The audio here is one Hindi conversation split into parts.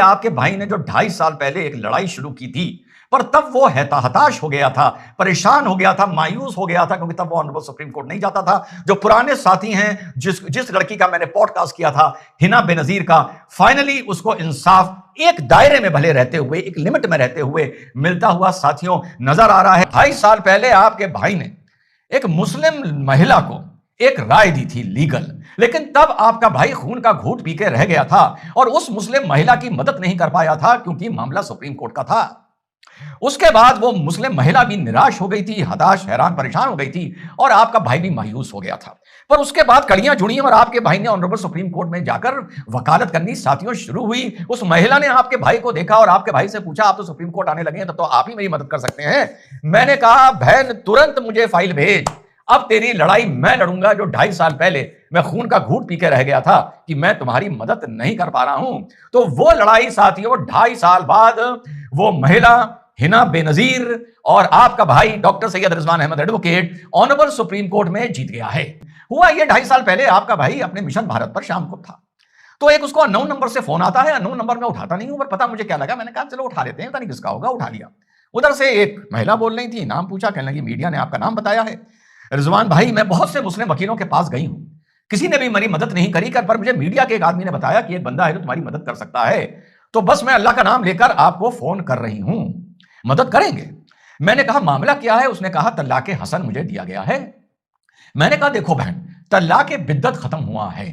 आपके भाई ने जो 2.5 साल पहले एक लड़ाई शुरू की थी, पर तब वो हताश हो गया था, परेशान हो गया था, मायूस हो गया था, क्योंकि तब वो ऑनरेबल सुप्रीम कोर्ट नहीं जाता था। जो पुराने साथी हैं, जिस लड़की का मैंने पॉडकास्ट किया था, हिना बेनजीर का, फाइनली उसको इंसाफ एक दायरे में भले रहते हुए, एक लिमिट में रहते हुए मिलता हुआ साथियों नजर आ रहा है। 2.5 साल पहले आपके भाई ने एक मुस्लिम महिला को एक राय दी थी लीगल, लेकिन तब आपका भाई खून का घूंट पी के रह गया था और उस मुस्लिम महिला की मदद नहीं कर पाया था, क्योंकि मामला सुप्रीम कोर्ट का था। उसके बाद वो मुस्लिम महिला भी निराश हो गई थी, हताश, हैरान, परेशान हो गई थी, और आपका भाई भी मायूस हो गया था। पर उसके बाद कड़ियां जुड़ी और आपके भाई ने ऑनरेबल सुप्रीम कोर्ट में जाकर वकालत करनी साथियों शुरू हुई। उस महिला ने आपके भाई को देखा और आपके भाई से पूछा, आप तो सुप्रीम कोर्ट आने लगे हैं, तब तो आप ही मेरी मदद कर सकते हैं। मैंने कहा, बहन तुरंत मुझे फाइल भेज, अब तेरी लड़ाई मैं लड़ूंगा। जो 2.5 साल पहले मैं खून का घूंट पी के रह गया था कि मैं तुम्हारी मदद नहीं कर पा रहा हूं, तो वो लड़ाई साथियों 2.5 साल बाद वो महिला हिना बेनजीर और आपका भाई doctor Syed Rizwan Ahmed advocate honourable supreme court में जीत गया है। हुआ ये 2.5 साल पहले आपका भाई अपने मिशन भारत पर शाम को था, तो एक उसको अननोन नंबर से फोन आता है। अननोन नंबर में उठाता नहीं हूं, पर पता मुझे क्या लगा, मैंने कहा चलो उठा लेते हैं, पता नहीं किसका होगा, उठा लिया। उधर से एक महिला बोल रही थी, नाम पूछा, कहने लगी मीडिया ने आपका नाम बताया है। रिजवान भाई, मैं बहुत से मुस्लिम वकीलों के पास गई हूं, किसी ने भी मेरी मदद नहीं करी, पर मुझे मीडिया के एक आदमी ने बताया कि एक बंदा है जो तुम्हारी मदद कर सकता है, तो बस मैं अल्लाह का नाम लेकर आपको फोन कर रही हूं, मदद करेंगे? मैंने कहा मामला क्या है? उसने कहा तल्लाके हसन मुझे दिया गया है। मैंने कहा देखो बहन, तल्लाके बिद्दत खत्म हुआ है,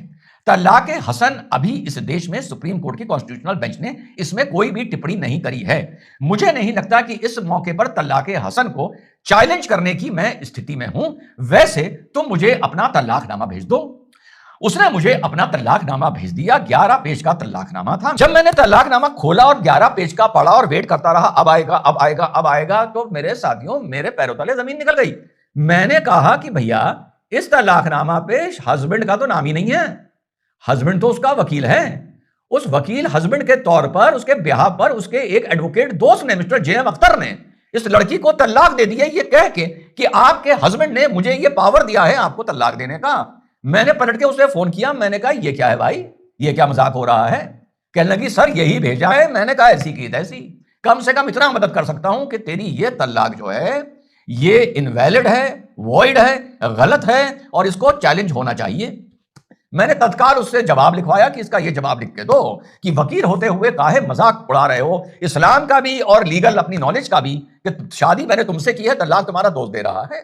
तल्लाके हसन अभी इस देश में सुप्रीम कोर्ट की कॉन्स्टिट्यूशनल बेंच ने इसमें कोई भी टिप्पणी नहीं करी है। मुझे नहीं लगता कि इस मौके पर तल्लाके हसन को चैलेंज करने की मैं स्थिति में हूं। वैसे तुम मुझे अपना तलाकनामा भेज दो। उसने मुझे अपना तलाकनामा भेज दिया। 11 पेज का तलाकनामा था। जब मैंने तलाकनामा खोला और 11 पेज का पढ़ा और वेट करता रहा, अब आएगा, अब आएगा, अब आएगा, तो मेरे साथियों मेरे पैरों तले जमीन निकल गई। मैंने कहा कि भैया इस तलाकनामा पे हस्बैंड का तो नाम ही नहीं है, हस्बैंड तो उसका वकील है। उस वकील हस्बैंड के तौर पर उसके ब्याह पर उसके एक एडवोकेट दोस्त ने, मिस्टर जे एम अख्तर ने, इस लड़की को तलाक दे दिया, ये कह के कि आपके हस्बैंड ने मुझे ये पावर दिया है आपको तलाक देने का। मैंने पलट के उसे फोन किया, मैंने कहा ये क्या है भाई, ये क्या मजाक हो रहा है? कहने लगी सर यही भेजा है। मैंने कहा ऐसी की तैसी, कम से कम इतना मदद कर सकता हूं कि तेरी ये तलाक जो है ये इनवैलिड है, वॉइड है, गलत है और इसको चैलेंज होना चाहिए। मैंने तत्काल उससे जवाब लिखवाया कि इसका ये जवाब लिख के दो कि वकील होते हुए काहे मजाक उड़ा रहे हो, इस्लाम का भी और लीगल अपनी नॉलेज का भी, कि शादी मैंने तुमसे की है, तलाक तुम्हारा दोस्त दे रहा है।